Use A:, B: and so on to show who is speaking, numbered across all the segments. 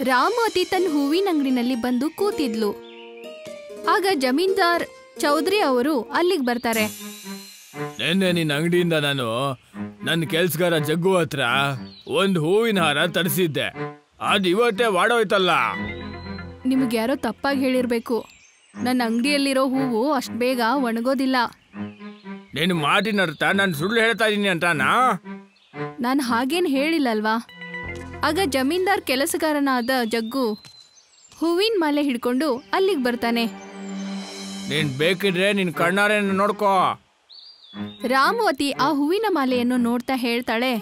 A: ರಾಮವತಿ ತನ್ನ ಹೂವಿನ ಅಂಗಡಿನಲ್ಲಿ ಬಂದು ಕೂತಿದ್ಲು. ಆಗ ಜಮೀನ್ದಾರ್ ಚೌಧರಿ ಅವರು ಅಲ್ಲಿಗೆ ಬರ್ತಾರೆ.
B: ನಿನ್ನೆ ನಿನ್ನ ಅಂಗಡಿಯಿಂದ ನಾನು ನನ್ನ ಕೆಲ್ಸಗಾರ ಜಗ್ಗು ಹತ್ರ ಒಂದು ಹೂವಿನ ಹಾರ ತರಿಸಿದ್ದೆ. ಅದು ಇವತ್ತೇ ವಾಡೋಯ್ತಲ್ಲ.
A: ನಿಮ್ಗೆ ಯಾರೋ ತಪ್ಪಾಗಿ ಹೇಳಿರ್ಬೇಕು. ನನ್ನ ಅಂಗಡಿಯಲ್ಲಿರೋ ಹೂವು ಅಷ್ಟು ಬೇಗ ಒಣಗೋದಿಲ್ಲ.
B: ನಿನ್ನ ಮಾತಿನ ಅರ್ಥ ನಾನು ಸುಳ್ಳು ಹೇಳ್ತಾ ಇದ್ದೀನಿ ಅಂತಾನಾ?
A: ನಾನು ಹಾಗೇನು ಹೇಳಿಲ್ಲಲ್ವಾ? ಆಗ ಜಮೀನ್ದಾರ್ ಕೆಲಸಗಾರನಾದ ಜಗ್ಗು ಹೂವಿನ ಮಾಲೆ ಹಿಡ್ಕೊಂಡು ಅಲ್ಲಿಗೆ ಬರ್ತಾನೆ.
B: ನೀನ್ ಬೇಕಿದ್ರೆ ನಿನ್ ಕಣ್ಣಾರೆ ನೋಡ್ಕೋ.
A: ರಾಮವತಿ ಆ ಹೂವಿನ ಮಾಲೆಯನ್ನು ನೋಡ್ತಾ ಹೇಳ್ತಾಳೆ,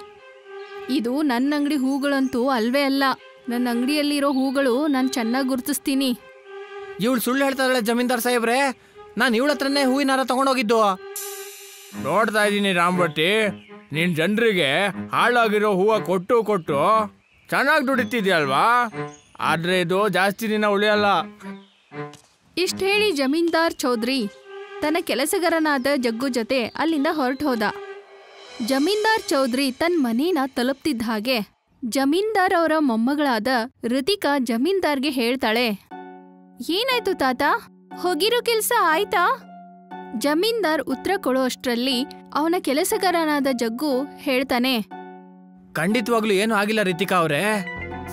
A: ಇದು ನನ್ನ ಅಂಗಡಿ ಹೂಗಳಂತೂ ಅಲ್ವೇ ಅಲ್ಲ. ನನ್ನ ಅಂಗಡಿಯಲ್ಲಿರೋ ಹೂಗಳು ನಾನು ಚೆನ್ನಾಗಿ ಗುರುತಿಸ್ತೀನಿ.
C: ಇವಳು ಸುಳ್ಳು ಹೇಳ್ತಾಳೆ ಜಮೀನ್ದಾರ್ ಸಾಹೇಬ್ರೆ. ನಾನು ಇವಳ ಹತ್ರನೇ ಹೂವಿನ ಹಾರ ತಗೊಂಡೋಗಿದ್ದು.
B: ನೋಡ್ತಾ ಇದ್ದೀನಿ ರಾಮವತಿ, ನಿನ್ ಜನರಿಗೆ ಹಾಳಾಗಿರೋ ಹೂವ ಕೊಟ್ಟು ಕೊಟ್ಟು ಚೆನ್ನಾಗಿ ದುಡಿತಿದ್ಯಲ್ವಾ? ಆದ್ರೆ ಇದು ಜಾಸ್ತಿ ದಿನ ಉಳಿಯಲ್ಲ.
A: ಇಷ್ಟ ಹೇಳಿ ಜಮೀನ್ದಾರ್ ಚೌಧರಿ ತನ್ನ ಕೆಲಸಗಾರನಾದ ಜಗ್ಗು ಜೊತೆ ಅಲ್ಲಿಂದ ಹೊರಟು ಹೋದ. ಜಮೀನ್ದಾರ್ ಚೌಧರಿ ತನ್ನ ಮನೇನ ತಲುಪ್ತಿದ್ದ ಹಾಗೆ ಜಮೀನ್ದಾರ್ ಅವರ ಮೊಮ್ಮಗಳಾದ ಋತಿಕಾ ಜಮೀನ್ದಾರ್ಗೆ ಹೇಳ್ತಾಳೆ, ಏನಾಯ್ತು ತಾತ, ಹೋಗಿರೋ ಕೆಲ್ಸ ಆಯ್ತಾ? ಜಮೀನ್ದಾರ್ ಉತ್ತರ ಕೊಡೋ ಅಷ್ಟ್ರಲ್ಲಿ ಅವನ ಕೆಲಸಗಾರನಾದ ಜಗ್ಗು ಹೇಳ್ತಾನೆ,
C: ಖಂಡಿತವಾಗ್ಲೂ ಏನು ಆಗಿಲ್ಲ ರಿತಿಕಾ ಅವ್ರೆ.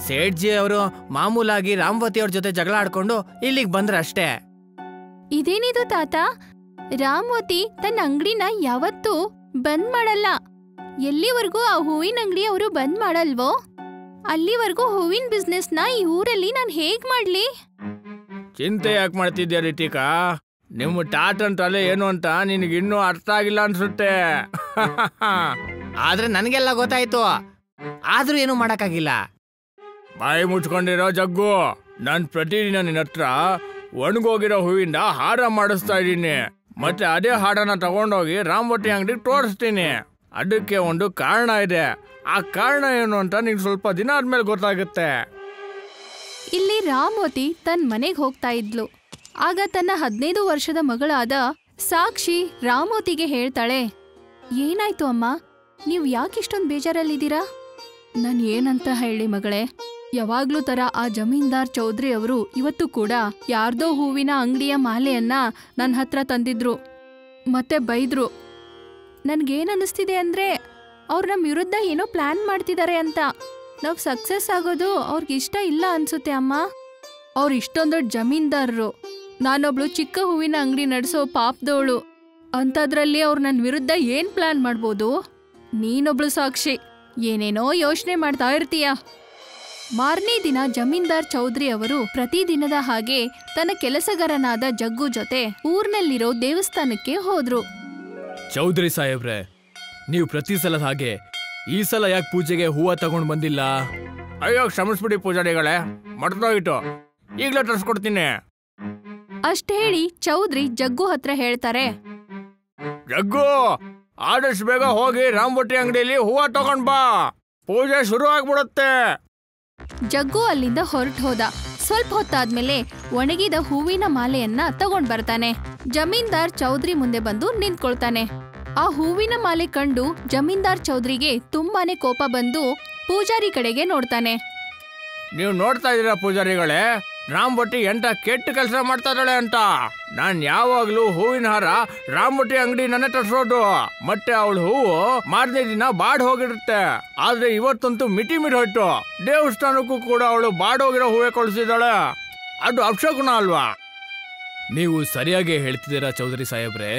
C: ಸೇಠ್ಜಿ ಅವರು ಮಾಮೂಲಾಗಿ ರಾಮವತಿ ಅವ್ರ ಜೊತೆ ಜಗಳ ಆಡ್ಕೊಂಡು ಇಲ್ಲಿಗೆ ಬಂದ್ರೆ ಅಷ್ಟೇ.
A: ಇದೇನಿದು ತಾತ, ರಾಮವತಿ ತನ್ನ ಅಂಗಡಿನ ಯಾವತ್ತೂ ಬಂದ್ ಮಾಡಲ್ಲ. ಎಲ್ಲಿವರೆಗೂ ಆ ಹೂವಿನ ಅಂಗಡಿ ಅವರು ಬಂದ್ ಮಾಡಲ್ವೋ ಅಲ್ಲಿವರೆಗೂ ಹೂವಿನ ಬಿಸ್ನೆಸ್ನ ಈ ಊರಲ್ಲಿ ನಾನು ಹೇಗ್ ಮಾಡ್ಲಿ?
B: ಚಿಂತೆ ಯಾಕೆ ಮಾಡ್ತಿದ್ಯಾ ರಿತಿಕಾ? ನಿಮ್ಮ ಟಾಟನ್ ತಲೆ ಏನು ಅಂತ ನಿನಗಿನ್ನೂ ಅರ್ಥ ಆಗಿಲ್ಲ ಅನ್ಸುತ್ತೆ.
C: ಆದ್ರೆ ನನಗೆಲ್ಲ ಗೊತ್ತಾಯ್ತು, ಆದ್ರೂ ಏನು ಮಾಡಕ್ಕಾಗಿಲ್ಲ.
B: ಬಾಯಿ ಮುಚ್ಕೊಂಡಿರೋ ಜಗ್ಗು, ನಾನ್ ಪ್ರತಿದಿನ ನಿನ್ನ ಹತ್ರ ಒಣಗೋಗಿರೋ ಹೂವಿಂದ ಹಾರ ಮಾಡಿಸ್ತಾ ಇದ್ದೀನಿ. ಮತ್ತೆ ಅದೇ ಹಾಡನ್ನ ತಗೊಂಡೋಗಿ ರಾಮವತಿ ಅಂಗಡಿಗೆ ತೋರಿಸ್ತೀನಿ. ಅದಕ್ಕೆ ಒಂದು ಕಾರಣ ಇದೆ. ಆ ಕಾರಣ ಏನು ಅಂತ ನಿಂಗೆ ಸ್ವಲ್ಪ ದಿನ ಆದ್ಮೇಲೆ ಗೊತ್ತಾಗುತ್ತೆ.
A: ಇಲ್ಲಿ ರಾಮವತಿ ತನ್ನ ಮನೆಗೆ ಹೋಗ್ತಾ ಇದ್ಲು. ಆಗ ತನ್ನ 15 ವರ್ಷದ ಮಗಳಾದ ಸಾಕ್ಷಿ ರಾಮವತಿಗೆ ಹೇಳ್ತಾಳೆ, ಏನಾಯ್ತು ಅಮ್ಮ, ನೀವು ಯಾಕಿಷ್ಟೊಂದು ಬೇಜಾರಲ್ಲಿದ್ದೀರಾ? ನಾನು ಏನಂತ ಹೇಳಿ ಮಗಳೇ, ಯಾವಾಗ್ಲೂ ತರ ಆ ಜಮೀನ್ದಾರ್ ಚೌಧರಿ ಅವರು ಇವತ್ತು ಕೂಡ ಯಾರ್ದೋ ಹೂವಿನ ಅಂಗಡಿಯ ಮಾಲೆಯನ್ನ ನನ್ನ ಹತ್ರ ತಂದಿದ್ರು. ಮತ್ತೆ ಬೈದ್ರು. ನನ್ಗೇನನ್ನಿಸ್ತಿದೆ ಅಂದ್ರೆ ಅವ್ರು ನಮ್ಮ ವಿರುದ್ಧ ಏನೋ ಪ್ಲಾನ್ ಮಾಡ್ತಿದ್ದಾರೆ ಅಂತ. ನಾವು ಸಕ್ಸಸ್ ಆಗೋದು ಅವ್ರಿಗಿಷ್ಟ ಇಲ್ಲ ಅನ್ಸುತ್ತೆ ಅಮ್ಮ. ಅವ್ರು ಇಷ್ಟೊಂದು ದೊಡ್ಡ ಜಮೀನ್ದಾರರು, ನಾನೊಬ್ಳು ಚಿಕ್ಕ ಹೂವಿನ ಅಂಗಡಿ ನಡೆಸೋ ಪಾಪದವಳು. ಅಂಥದ್ರಲ್ಲಿ ಅವ್ರು ನನ್ನ ವಿರುದ್ಧ ಏನ್ ಪ್ಲಾನ್ ಮಾಡ್ಬೋದು? ನೀನೊಬ್ಳು ಸಾಕ್ಷಿ, ಏನೇನೋ ಯೋಚನೆ ಮಾಡ್ತಾ ಇರ್ತೀಯ. ಮಾರನೇ ದಿನ ಜಮೀನ್ದಾರ್ ಚೌಧರಿ ಅವರು ಪ್ರತಿದಿನದ ಹಾಗೆ ತನ್ನ ಕೆಲಸಗಾರನಾದ ಜಗ್ಗು ಜೊತೆ ಊರ್ನಲ್ಲಿರೋ ದೇವಸ್ಥಾನಕ್ಕೆ ಹೋದ್ರು.
B: ಚೌಧರಿ ಸಾಹೇಬ್ರೆ, ನೀವು ಪ್ರತಿ ಸಲದ ಹಾಗೆ ಈ ಸಲ ಯಾಕೆ ಪೂಜೆಗೆ ಹೂವ ತಗೊಂಡ್ ಬಂದಿಲ್ಲ? ಅಯ್ಯೋ ಕ್ಷಮಿಸ್ಬಿಡಿ ಪೂಜಾರಿಗಳೇ, ಮರ್ತೋಗಿತ್ತು. ಈಗ್ಲೇ ತರಿಸ್ಕೊಡ್ತೀನಿ.
A: ಅಷ್ಟ ಹೇಳಿ ಚೌಧರಿ ಜಗ್ಗು ಹತ್ರ ಹೇಳ್ತಾರೆ,
B: ಜಗ್ಗು, ಆದಷ್ಟು ಬೇಗ ಹೋಗಿ ರಾಮವತಿ ಅಂಗಡಿಯಲ್ಲಿ ಹೂವ ತಗೊಂಡ್ ಬಾ, ಪೂಜೆ ಶುರು ಆಗ್ಬಿಡುತ್ತೆ.
A: ಜಗ್ಗು ಅಲ್ಲಿಂದ ಹೊರಟು ಹೋದ. ಸ್ವಲ್ಪ ಹೊತ್ತಾದ್ಮೇಲೆ ಒಣಗಿದ ಹೂವಿನ ಮಾಲೆಯನ್ನ ತಗೊಂಡ್ ಬರ್ತಾನೆ. ಜಮೀನ್ದಾರ್ ಚೌಧರಿ ಮುಂದೆ ಬಂದು ನಿಂತ್ಕೊಳ್ತಾನೆ. ಆ ಹೂವಿನ ಮಾಲೆ ಕಂಡು ಜಮೀನ್ದಾರ್ ಚೌಧರಿಗೆ ತುಂಬಾನೇ ಕೋಪ ಬಂದು ಪೂಜಾರಿ ಕಡೆಗೆ ನೋಡ್ತಾನೆ.
B: ನೀವು ನೋಡ್ತಾ ಇದೀರಾ ಪೂಜಾರಿಗಳೇ, ರಾಮವತಿ ಎಂತ ಕೆಟ್ಟ ಕೆಲಸ ಮಾಡ್ತಾ ಇದ್ದಾಳೆ ಅಂತ. ನಾನ್ ಯಾವಾಗ್ಲೂ ಹೂವಿನ ಹಾರ ರಾಮವತಿ ಅಂಗಡಿ ನನ್ನ ತರಿಸೋದು. ಮತ್ತೆ ಅವಳು ಹೂವು ಮಾರನೇ ದಿನ ಬಾಡ್ ಹೋಗಿರುತ್ತೆ. ಆದ್ರೆ ಇವತ್ತಂತೂ ಮಿಟಿ ಹೋಯ್ತು. ದೇವಸ್ಥಾನಕ್ಕೂ ಕೂಡ ಅವಳು ಬಾಡೋಗಿರೋ ಹೂವೇ ಕಳಿಸಿದಾಳೆ. ಅದು ಅಪಶಕುನ ಅಲ್ವಾ? ನೀವು ಸರಿಯಾಗಿ ಹೇಳ್ತಿದ್ದೀರಾ ಚೌಧರಿ ಸಾಹೇಬ್ರೆ.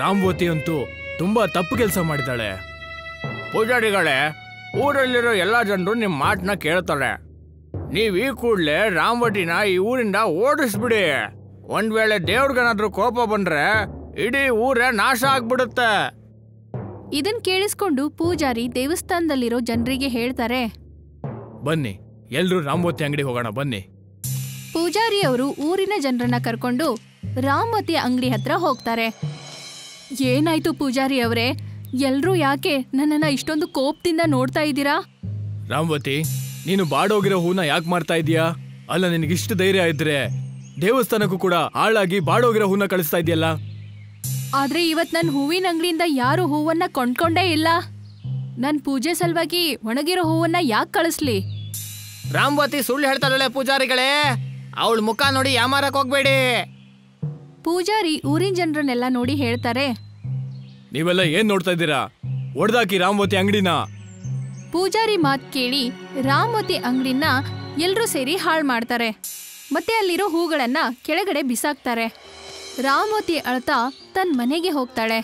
B: ರಾಮವತಿ ಅಂತೂ ತುಂಬಾ ತಪ್ಪು ಕೆಲಸ ಮಾಡಿದಾಳೆ. ಪೂಜಾರಿಗಳೇ, ಊರಲ್ಲಿರೋ ಎಲ್ಲಾ ಜನರು ನಿಮ್ ಮಾತನ್ನ ಕೇಳ್ತಾರೆ. ನೀವ್ ಈ ಕೂಡ್ಲೆ ರಾಮವತಿನ ಈ ಊರಿಂದ ಓಡಿಸ್ಬಿಡಿ. ಒಂದ್ ವೇಳೆ ದೇವ್ರಿಗೇನಾದ್ರೂ ಕೋಪ ಬಂದ್ರೆ ಇಡೀ ಊರೇ ನಾಶ ಆಗ್ಬಿಡುತ್ತೆ.
A: ಇದನ್ ಕೇಳಿಸ್ಕೊಂಡು ಪೂಜಾರಿ ದೇವಸ್ಥಾನದಲ್ಲಿರೋ ಜನರಿಗೆ ಹೇಳ್ತಾರೆ,
B: ಬನ್ನಿ ಎಲ್ರೂ ರಾಮವತಿ ಅಂಗಡಿ ಹೋಗೋಣ ಬನ್ನಿ.
A: ಪೂಜಾರಿ ಅವರು ಊರಿನ ಜನರನ್ನ ಕರ್ಕೊಂಡು ರಾಮವತಿ ಅಂಗಡಿ ಹತ್ರ ಹೋಗ್ತಾರೆ. ಏನಾಯ್ತು ಪೂಜಾರಿ ಅವರೇ, ಎಲ್ರೂ ಯಾಕೆ ನನ್ನನ್ನ ಇಷ್ಟೊಂದು ಕೋಪದಿಂದ ನೋಡ್ತಾ ಇದ್ದೀರಾ?
B: ರಾಮವತಿ, ನೀನು ಬಾಡೋಗಿರೋ ಹೂನ ಯಾಕೆ ಮಾರ್ತಾ ಇದೀಯಾ? ಅಲ್ಲ, ನಿನಗಿಷ್ಟು ಧೈರ್ಯ ಇದ್ರೆ ದೇವಸ್ಥಾನಕ್ಕೂ ಕೂಡ ಹಾಳಾಗಿ ಬಾಡೋಗಿರೋ ಹೂನ ಕಳಿಸ್ತಾ ಇದೆಯಲ್ಲ.
A: ಆದ್ರೆ ಇವತ್ ನನ್ ಹೂವಿನ ಅಂಗಡಿಯಿಂದ ಯಾರು ಹೂವನ್ನ ಕೊಂಡ್ಕೊಂಡೇ ಇಲ್ಲ. ನನ್ ಪೂಜೆ ಸಲುವಾಗಿ ಒಣಗಿರೋ ಹೂವನ್ನ ಯಾಕೆ ಕಳಿಸ್ಲಿ?
C: ರಾಮವತಿ ಸುಳ್ಳು ಹೇಳ್ತಾಳೆ ಪೂಜಾರಿಗಳೇ. ಅವಳ ಮುಖ ನೋಡಿ ಯಾಮಾರಕ್ ಹೋಗ್ಬೇಡಿ.
A: ಪೂಜಾರಿ ಊರಿನ ಜನರನ್ನೆಲ್ಲ ನೋಡಿ ಹೇಳ್ತಾರೆ,
B: ನೀವೆಲ್ಲ ಏನ್ ನೋಡ್ತಾ ಇದ್ದೀರಾ? ಒಡ್ದಾಕಿ ರಾಮವತಿ ಅಂಗಡಿನ.
A: ಪೂಜಾರಿ ಮಾತ್ ಕೇಳಿ ರಾಮವತಿ ಅಂಗಡಿನ ಎಲ್ರೂ ಸೇರಿ ಹಾಳು ಮಾಡ್ತಾರೆ. ಮತ್ತೆ ಅಲ್ಲಿರೋ ಹೂಗಳನ್ನ ಕೆಳಗಡೆ ಬಿಸಾಕ್ತಾರೆ. ರಾಮವತಿ ಅಳ್ತಾ ತನ್ನ ಮನೆಗೆ ಹೋಗ್ತಾಳೆ.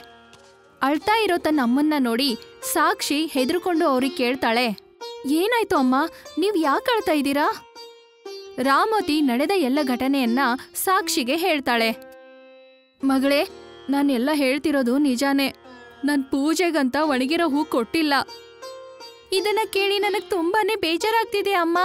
A: ಅಳ್ತಾ ಇರೋ ತನ್ನ ಅಮ್ಮನ್ನ ನೋಡಿ ಸಾಕ್ಷಿ ಹೆದರ್ಕೊಂಡು ಅವ್ರಿಗೆ ಕೇಳ್ತಾಳೆ, ಏನಾಯ್ತು ಅಮ್ಮ, ನೀವ್ ಯಾಕೆ ಅಳ್ತಾ ಇದ್ದೀರಾ? ರಾಮವತಿ ನಡೆದ ಎಲ್ಲ ಘಟನೆಯನ್ನ ಸಾಕ್ಷಿಗೆ ಹೇಳ್ತಾಳೆ. ಮಗಳೇ, ನಾನೆಲ್ಲ ಹೇಳ್ತಿರೋದು ನಿಜಾನೇ. ನನ್ ಪೂಜೆಗಂತ ಒಣಗಿರೋ ಹೂ ಕೊಟ್ಟಿಲ್ಲ. ಇದನ್ನ ಕೇಳಿ ನನಗ್ ತುಂಬಾನೇ ಬೇಜಾರಾಗ್ತಿದೆ ಅಮ್ಮ.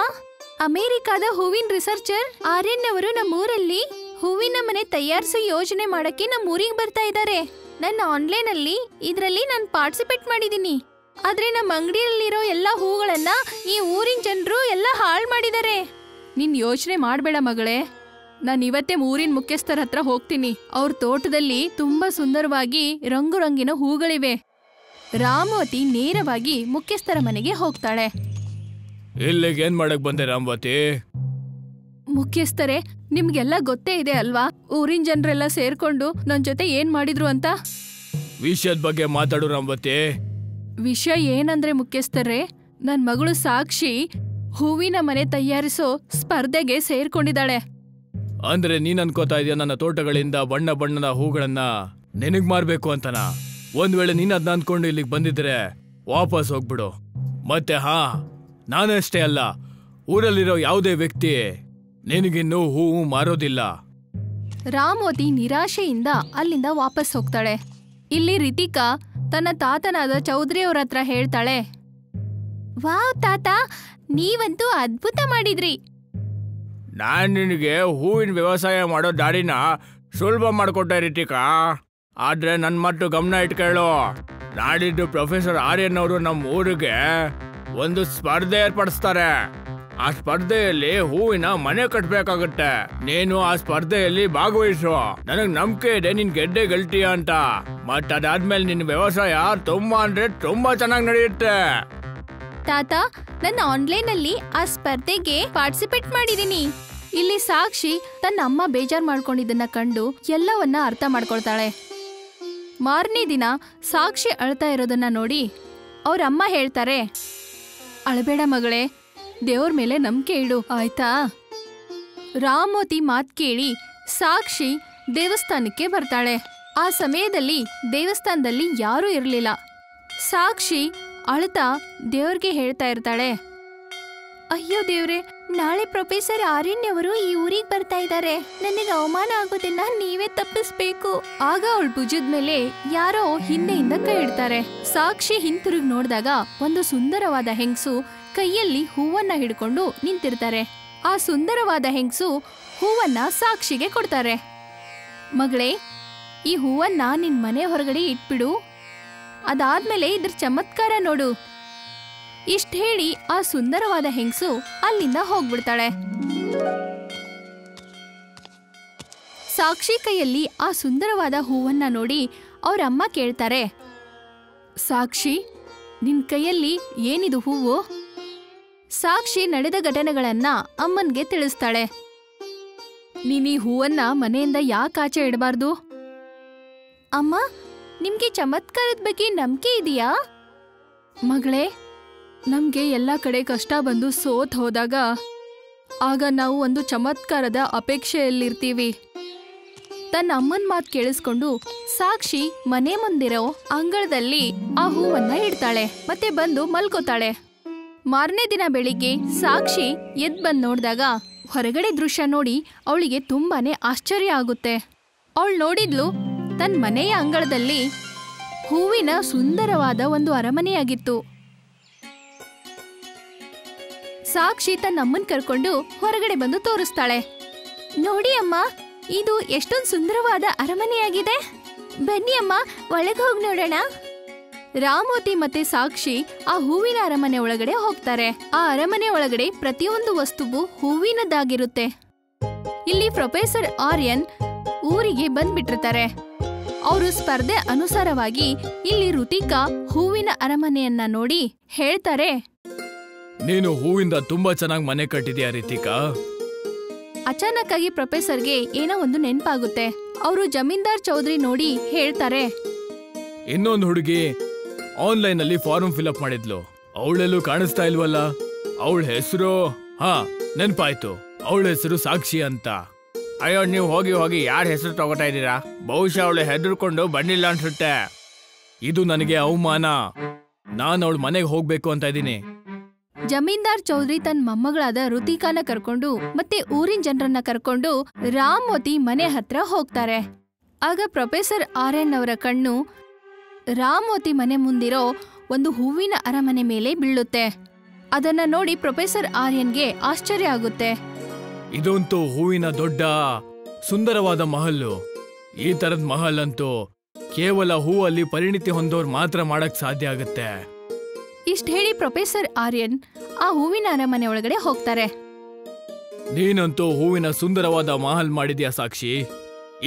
A: ಅಮೆರಿಕಾದ ಹೂವಿನ ರಿಸರ್ಚರ್ ಆರ್ಯನ್ ಅವರು ನಮ್ಮೂರಲ್ಲಿ ಹೂವಿನ ಮನೆ ತಯಾರಿಸೋ ಯೋಜನೆ ಮಾಡಕ್ಕೆ ನಮ್ಮೂರಿಗೆ ಬರ್ತಾ ಇದ್ದಾರೆ. ನನ್ನ ಆನ್ಲೈನ್ ಅಲ್ಲಿ ಇದ್ರಲ್ಲಿ ನಾನು ಪಾರ್ಟಿಸಿಪೇಟ್ ಮಾಡಿದೀನಿ. ಆದ್ರೆ ನಮ್ಮ ಅಂಗಡಿಯಲ್ಲಿರೋ ಎಲ್ಲಾ ಹೂಗಳನ್ನ ಈ ಊರಿನ ಜನರು ಎಲ್ಲ ಹಾಳು ಮಾಡಿದ್ದಾರೆ. ನೀನ್ ಯೋಚನೆ ಮಾಡ್ಬೇಡ ಮಗಳೇ, ನಾನು ಇವತ್ತೇ ಊರಿನ ಮುಖ್ಯಸ್ಥರ ಹತ್ರ ಹೋಗ್ತೀನಿ. ಅವ್ರ ತೋಟದಲ್ಲಿ ತುಂಬಾ ಸುಂದರವಾಗಿ ರಂಗು ರಂಗಿನ ಹೂಗಳಿವೆ. ರಾಮವತಿ ನೇರವಾಗಿ ಮುಖ್ಯಸ್ಥರ ಮನೆಗೆ ಹೋಗ್ತಾಳೆ.
B: ಇಲ್ಲಿಗೆ ಏನ್ ಮಾಡಕ್ ಬಂದೆ ರಾಮವತಿ?
A: ಮುಖ್ಯಸ್ಥರೇ, ನಿಮ್ಗೆಲ್ಲ ಗೊತ್ತೇ ಇದೆ ಅಲ್ವಾ ಊರಿನ ಜನರೆಲ್ಲ ಸೇರ್ಕೊಂಡು ನನ್ ಜೊತೆ ಏನ್ ಮಾಡಿದ್ರು ಅಂತ.
B: ವಿಷಯದ ಬಗ್ಗೆ ಮಾತಾಡು ರಾಮವತಿ.
A: ವಿಷಯ ಏನಂದ್ರೆ ಮುಖ್ಯಸ್ಥರೇ, ನನ್ ಮಗಳು ಸಾಕ್ಷಿ ಹೂವಿನ ಮನೆ ತಯಾರಿಸೋ ಸ್ಪರ್ಧೆಗೆ ಸೇರ್ಕೊಂಡಿದ್ದಾಳೆ.
B: ಅಂದ್ರೆ ನೀನ್ ಅನ್ಕೋತಾ ಇದೀಯ ನನ್ನ ತೋಟಗಳಿಂದ ಬಣ್ಣ ಬಣ್ಣದ ಹೂಗಳನ್ನ ನಿನಗ್ ಮಾರ್ಬೇಕು ಅಂತನ? ಒಂದ್ ವೇಳೆ ನೀನ್ ಅದನ್ನ ಅಂದ್ಕೊಂಡು ಇಲ್ಲಿಗೆ ಬಂದಿದ್ರೆ ವಾಪಸ್ ಹೋಗ್ಬಿಡು. ಮತ್ತೆ ನಾನಷ್ಟೇ ಅಲ್ಲ, ಊರಲ್ಲಿರೋ ಯಾವುದೇ ವ್ಯಕ್ತಿ ನಿನಗಿನ್ನೂ ಹೂವು ಮಾರೋದಿಲ್ಲ.
A: ರಾಮವತಿ ನಿರಾಶೆಯಿಂದ ಅಲ್ಲಿಂದ ವಾಪಸ್ ಹೋಗ್ತಾಳೆ. ಇಲ್ಲಿ ರಿತಿಕಾ ತನ್ನ ತಾತನಾದ ಚೌಧರಿ ಅವ್ರ ಹತ್ರ ಹೇಳ್ತಾಳೆ, ವಾವ್ ತಾತ, ನೀವಂತೂ ಅದ್ಭುತ ಮಾಡಿದ್ರಿ.
B: ನಾನ್ ನಿನಗೆ ಹೂವಿನ ವ್ಯವಸಾಯ ಮಾಡೋ ದಾರಿನ ಸುಲಭ ಮಾಡ್ಕೊಟ್ಟೆ ರಿತಿಕಾ. ಆದ್ರೆ ನನ್ ಮಟ್ಟು ಗಮನ ಇಟ್ಕೊಳ್ಳು. ನಾಡಿದ್ದು ಪ್ರೊಫೆಸರ್ ಆರ್ಯನ್ ಅವರು ನಮ್ಮ ಊರಿಗೆ ಒಂದು ಸ್ಪರ್ಧೆ ಏರ್ಪಡಿಸ್ತಾರೆ. ಆ ಸ್ಪರ್ಧೆಯಲ್ಲಿ ಹೂವಿನ ಮನೆ ಕಟ್ಬೇಕಾಗತ್ತೆ. ನೀನು ಆ ಸ್ಪರ್ಧೆಯಲ್ಲಿ ಭಾಗವಹಿಸು. ನನಗ್ ನಂಬಿಕೆ ಇದೆ ನೀನ್ ಗೆದ್ದೆ ಗೆಲ್ತೀಯ ಅಂತ. ಮತ್ ಅದಾದ್ಮೇಲೆ ನಿನ್ ವ್ಯವಸಾಯ ತುಂಬಾ ಅಂದ್ರೆ ತುಂಬಾ ಚೆನ್ನಾಗಿ ನಡೆಯುತ್ತೆ.
A: ತಾತ, ನನ್ನ ಆನ್ಲೈನ್ ಅಲ್ಲಿ ಆ ಸ್ಪರ್ಧೆಗೆ ಪಾರ್ಟಿಸಿಪೇಟ್ ಮಾಡಿದೀನಿ. ಇಲ್ಲಿ ಸಾಕ್ಷಿ ತನ್ನ ಅಮ್ಮ ಬೇಜಾರ್ ಮಾಡ್ಕೊಂಡಿದ್ದನ್ನ ಕಂಡು ಎಲ್ಲವನ್ನ ಅರ್ಥ ಮಾಡ್ಕೊಳ್ತಾಳೆ. ಮಾರನೇ ದಿನ ಸಾಕ್ಷಿ ಅಳ್ತಾ ಇರೋದನ್ನ ನೋಡಿ ಅವ್ರ ಅಮ್ಮ ಹೇಳ್ತಾರೆ, ಅಳಬೇಡ ಮಗಳೇ, ದೇವ್ರ ಮೇಲೆ ನಂಬಿಕೆ ಇಡು, ಆಯ್ತಾ? ರಾಮವತಿ ಮಾತ್ ಕೇಳಿ ಸಾಕ್ಷಿ ದೇವಸ್ಥಾನಕ್ಕೆ ಬರ್ತಾಳೆ. ಆ ಸಮಯದಲ್ಲಿ ದೇವಸ್ಥಾನದಲ್ಲಿ ಯಾರೂ ಇರಲಿಲ್ಲ. ಸಾಕ್ಷಿ ಅಳ್ತಾ ದೇವ್ರಿಗೆ ಹೇಳ್ತಾ ಇರ್ತಾಳೆ, ಅಯ್ಯೋ ದೇವ್ರೆ, ನಾಳೆ ಪ್ರೊಫೆಸರ್ ಆರ್ಯನ್ ಅವರು ಈ ಊರಿಗೆ ಬರ್ತಾ ಇದ್ದಾರೆ. ನನಗೆ ಅವಮಾನ ಆಗೋದನ್ನ ನೀವೇ ತಪ್ಪಿಸ್ಬೇಕು. ಆಗ ಅವಳ ಭುಜದ ಮೇಲೆ ಯಾರೋ ಹಿಂದೆಯಿಂದ ಕೈ ಇಡ್ತಾರೆ. ಸಾಕ್ಷಿ ಹಿಂತಿರುಗಿ ನೋಡಿದಾಗ ಒಂದು ಸುಂದರವಾದ ಹೆಂಗಸು ಕೈಯಲ್ಲಿ ಹೂವನ್ನ ಹಿಡ್ಕೊಂಡು ನಿಂತಿರ್ತಾರೆ. ಆ ಸುಂದರವಾದ ಹೆಂಗಸು ಹೂವನ್ನ ಸಾಕ್ಷಿಗೆ ಕೊಡ್ತಾರೆ. ಮಗಳೇ, ಈ ಹೂವನ್ನ ನಿನ್ ಮನೆ ಹೊರಗಡೆ ಇಟ್ಬಿಡು. ಅದಾದ್ಮೇಲೆ ಇದ್ರ ಚಮತ್ಕಾರ ನೋಡು. ಇಷ್ಟ ಹೇಳಿ ಆ ಸುಂದರವಾದ ಹೆಂಗಸು ಅಲ್ಲಿಂದ ಹೋಗ್ಬಿಡ್ತಾಳೆ. ಸಾಕ್ಷಿ ಕೈಯಲ್ಲಿ ಆ ಸುಂದರವಾದ ಹೂವನ್ನ ನೋಡಿ ಅವ್ರ ಅಮ್ಮ ಕೇಳ್ತಾರೆ, ಸಾಕ್ಷಿ, ನಿನ್ ಕೈಯಲ್ಲಿ ಏನಿದು ಹೂವು? ಸಾಕ್ಷಿ ನಡೆದ ಘಟನೆಗಳನ್ನ ಅಮ್ಮನ್ಗೆ ತಿಳಿಸ್ತಾಳೆ. ನೀನ್ ಈ ಹೂವನ್ನ ಮನೆಯಿಂದ ಯಾಕೆ ಆಚೆ ಇಡಬಾರ್ದು? ಅಮ್ಮ, ನಿಮ್ಗೆ ಚಮತ್ಕಾರದ ಬಗ್ಗೆ ನಂಬಿಕೆ ಇದೆಯಾ? ಮಗಳೇ, ನಮ್ಗೆ ಎಲ್ಲ ಕಡೆ ಕಷ್ಟ ಬಂದು ಸೋತ್ ಹೋದಾಗ ಆಗ ನಾವು ಒಂದು ಚಮತ್ಕಾರದ ಅಪೇಕ್ಷೆಯಲ್ಲಿರ್ತೀವಿ. ತನ್ನ ಅಮ್ಮನ ಮಾತು ಕೇಳಿಸ್ಕೊಂಡು ಸಾಕ್ಷಿ ಮನೆ ಮುಂದಿರೋ ಅಂಗಳದಲ್ಲಿ ಆ ಹೂವನ್ನ ಇಡ್ತಾಳೆ ಮತ್ತೆ ಬಂದು ಮಲ್ಕೋತಾಳೆ. ಮಾರನೇ ದಿನ ಬೆಳಿಗ್ಗೆ ಸಾಕ್ಷಿ ಎದ್ ಬಂದ್ ನೋಡಿದಾಗ ಹೊರಗಡೆ ದೃಶ್ಯ ನೋಡಿ ಅವಳಿಗೆ ತುಂಬಾನೇ ಆಶ್ಚರ್ಯ ಆಗುತ್ತೆ. ಅವಳು ನೋಡಿದ್ಲು, ತನ್ನ ಮನೆಯ ಅಂಗಳದಲ್ಲಿ ಹೂವಿನ ಸುಂದರವಾದ ಒಂದು ಅರಮನೆಯಾಗಿತ್ತು. ಸಾಕ್ಷಿ ತನ್ನ ಅಮ್ಮನ್ ಕರ್ಕೊಂಡು ಹೊರಗಡೆ ಬಂದು ತೋರಿಸ್ತಾಳೆ. ನೋಡಿ ಅಮ್ಮ, ಇದು ಎಷ್ಟೊಂದು ಸುಂದರವಾದ ಅರಮನೆಯಾಗಿದೆ. ಬನ್ನಿ ಅಮ್ಮ, ಒಳಗೆ ಹೋಗಿ ನೋಡೋಣ. ರಾಮವತಿ ಮತ್ತೆ ಸಾಕ್ಷಿ ಆ ಹೂವಿನ ಅರಮನೆ ಒಳಗಡೆ ಹೋಗ್ತಾರೆ. ಆ ಅರಮನೆ ಒಳಗಡೆ ಪ್ರತಿಯೊಂದು ವಸ್ತುವು ಹೂವಿನದಾಗಿರುತ್ತೆ. ಇಲ್ಲಿ ಪ್ರೊಫೆಸರ್ ಆರ್ಯನ್ ಊರಿಗೆ ಬಂದ್ಬಿಟ್ಟಿರ್ತಾರೆ. ಅವರು ಸ್ಪರ್ಧೆ ಅನುಸಾರವಾಗಿ ಇಲ್ಲಿ ಋತಿಕಾ ಹೂವಿನ ಅರಮನೆಯನ್ನ ನೋಡಿ ಹೇಳ್ತಾರೆ,
C: ನೀನು ಹೂವಿಂದ ತುಂಬಾ ಚೆನ್ನಾಗಿ ಮನೆ ಕಟ್ಟಿದ್ಯಾ ರಿತಿಕಾ.
A: ಅಚಾನಕ್ ಆಗಿ ಪ್ರೊಫೆಸರ್ಗೆ ಏನೋ ಒಂದು ನೆನ್ಪಾಗುತ್ತೆ. ಅವರು ಜಮೀನ್ದಾರ್ ಚೌಧರಿ ನೋಡಿ ಹೇಳ್ತಾರೆ,
C: ಇನ್ನೊಂದು ಹುಡುಗಿ ಆನ್ಲೈನ್ ಅಲ್ಲಿ ಫಾರ್ಮ್ ಫಿಲ್ ಅಪ್ ಮಾಡಿದ್ಲು, ಅವಳೆಲ್ಲೂ ಕಾಣಿಸ್ತಾ ಇಲ್ವಲ್ಲ. ಅವಳ ಹೆಸರು ನೆನ್ಪಾಯ್ತು, ಅವಳ ಹೆಸರು ಸಾಕ್ಷಿ ಅಂತ.
B: ಅಯ್ಯೋ, ನೀವು ಹೋಗಿ ಹೋಗಿ ಯಾರ ಹೆಸರು ತಗೋತಾ ಇದ್ದೀರಾ? ಬಹುಶಃ ಅವಳು ಹೆದರ್ಕೊಂಡು ಬಂದಿಲ್ಲ ಅನ್ಸುತ್ತೆ.
C: ಇದು ನನಗೆ ಅವಮಾನ. ನಾನು ಅವಳ ಮನೆಗೆ ಹೋಗ್ಬೇಕು ಅಂತ ಇದ್ದೀನಿ.
A: ಜಮೀನ್ದಾರ್ ಚೌಧರಿ ತನ್ನ ಮೊಮ್ಮಗಳಾದ ಋತಿಕಾನ ಕರ್ಕೊಂಡು ಮತ್ತೆ ಊರಿನ ಜನರನ್ನ ಕರ್ಕೊಂಡು ರಾಮೋತಿ ಮನೆ ಹತ್ರ ಹೋಗ್ತಾರೆ. ಆಗ ಪ್ರೊಫೆಸರ್ ಆರ್ಯನ್ ಅವರ ಕಣ್ಣು ರಾಮೋತಿ ಮನೆ ಮುಂದಿರೋ ಒಂದು ಹೂವಿನ ಅರಮನೆ ಮೇಲೆ ಬೀಳುತ್ತೆ. ಅದನ್ನ ನೋಡಿ ಪ್ರೊಫೆಸರ್ ಆರ್ಯನ್ಗೆ ಆಶ್ಚರ್ಯ ಆಗುತ್ತೆ.
C: ಇದಂತೂ ಹೂವಿನ ದೊಡ್ಡ ಸುಂದರವಾದ ಮಹಲ್ಲು. ಈ ತರದ ಮಹಲ್ ಅಂತೂ ಕೇವಲ ಹೂವಲ್ಲಿ ಪರಿಣಿತಿ ಹೊಂದೋರ್ ಮಾತ್ರ ಮಾಡಕ್ ಸಾಧ್ಯ ಆಗುತ್ತೆ.
A: ಇಷ್ಟ ಹೇಳಿ ಪ್ರೊಫೆಸರ್ ಆರ್ಯನ್ ಆ ಹೂವಿನ ಅರಮನೆ ಒಳಗಡೆ ಹೋಗ್ತಾರೆ.
C: ನೀನಂತೂ ಹೂವಿನ ಸುಂದರವಾದ ಮಹಲ್ ಮಾಡಿದ್ಯಾ ಸಾಕ್ಷಿ.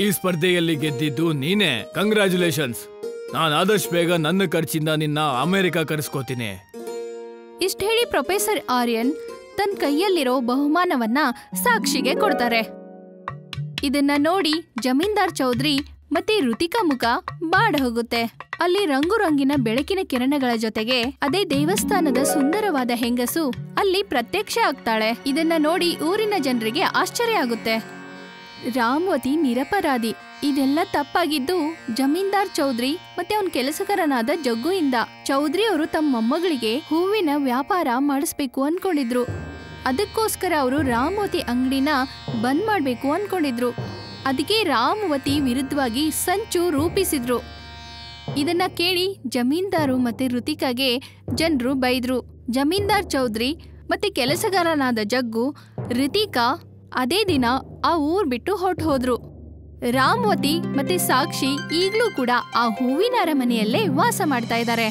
C: ಈ ಸ್ಪರ್ಧೆಯಲ್ಲಿ ಗೆದ್ದಿದ್ದು ನೀನೇ. ಕಂಗ್ರ್ಯಾಚುಲೇಷನ್ಸ್. ನಾನು ಆದಷ್ಟು ಬೇಗ ನನ್ನ ಖರ್ಚಿಂದ ನಿನ್ನ ಅಮೆರಿಕ ಕರೆಸ್ಕೋತೀನಿ.
A: ಇಷ್ಟ ಹೇಳಿ ಪ್ರೊಫೆಸರ್ ಆರ್ಯನ್ ತನ್ನ ಕೈಯಲ್ಲಿರೋ ಬಹುಮಾನವನ್ನ ಸಾಕ್ಷಿಗೆ ಕೊಡ್ತಾರೆ. ಇದನ್ನ ನೋಡಿ ಜಮೀನ್ದಾರ್ ಚೌಧರಿ ಮತ್ತೆ ಋತಿಕಾ ಮುಖ ಬಾಡ ಹೋಗುತ್ತೆ. ಅಲ್ಲಿ ರಂಗು ರಂಗಿನ ಬೆಳಕಿನ ಕಿರಣಗಳ ಜೊತೆಗೆ ಅದೇ ದೇವಸ್ಥಾನದ ಸುಂದರವಾದ ಹೆಂಗಸು ಅಲ್ಲಿ ಪ್ರತ್ಯಕ್ಷ ಆಗ್ತಾಳೆ. ಇದನ್ನ ನೋಡಿ ಊರಿನ ಜನರಿಗೆ ಆಶ್ಚರ್ಯ ಆಗುತ್ತೆ. ರಾಮವತಿ ನಿರಪರಾಧಿ. ಇದೆಲ್ಲ ತಪ್ಪಾಗಿದ್ದು ಜಮೀನ್ದಾರ್ ಚೌಧರಿ ಮತ್ತೆ ಅವನ ಕೆಲಸಗಾರನಾದ ಜಗ್ಗು ಇಂದ. ಚೌಧರಿ ಅವರು ತಮ್ಮ ಮೊಮ್ಮಗಳಿಗೆ ಹೂವಿನ ವ್ಯಾಪಾರ ಮಾಡಿಸ್ಬೇಕು ಅನ್ಕೊಂಡಿದ್ರು. ಅದಕ್ಕೋಸ್ಕರ ಅವರು ರಾಮವತಿ ಅಂಗಡಿನ ಬಂದ್ ಮಾಡ್ಬೇಕು ಅನ್ಕೊಂಡಿದ್ರು. ಅದಕ್ಕೆ ರಾಮವತಿ ವಿರುದ್ಧವಾಗಿ ಸಂಚು ರೂಪಿಸಿದ್ರು. ಇದನ್ನ ಕೇಳಿ ಜಮೀನ್ದಾರು ಮತ್ತೆ ಋತಿಕಾಗೆ ಜನರು ಬೈದ್ರು. ಜಮೀನ್ದಾರ್ ಚೌಧರಿ ಮತ್ತೆ ಕೆಲಸಗಾರನಾದ ಜಗ್ಗು, ಋತಿಕಾ ಅದೇ ದಿನ ಆ ಊರ್ ಬಿಟ್ಟು ಹೊರಟು ರಾಮವತಿ ಮತ್ತೆ ಸಾಕ್ಷಿ ಈಗ್ಲೂ ಕೂಡ ಆ ಹೂವಿನ ಅರಮನೆಯಲ್ಲೇ ವಾಸ ಮಾಡ್ತಾ ಇದ್ದಾರೆ.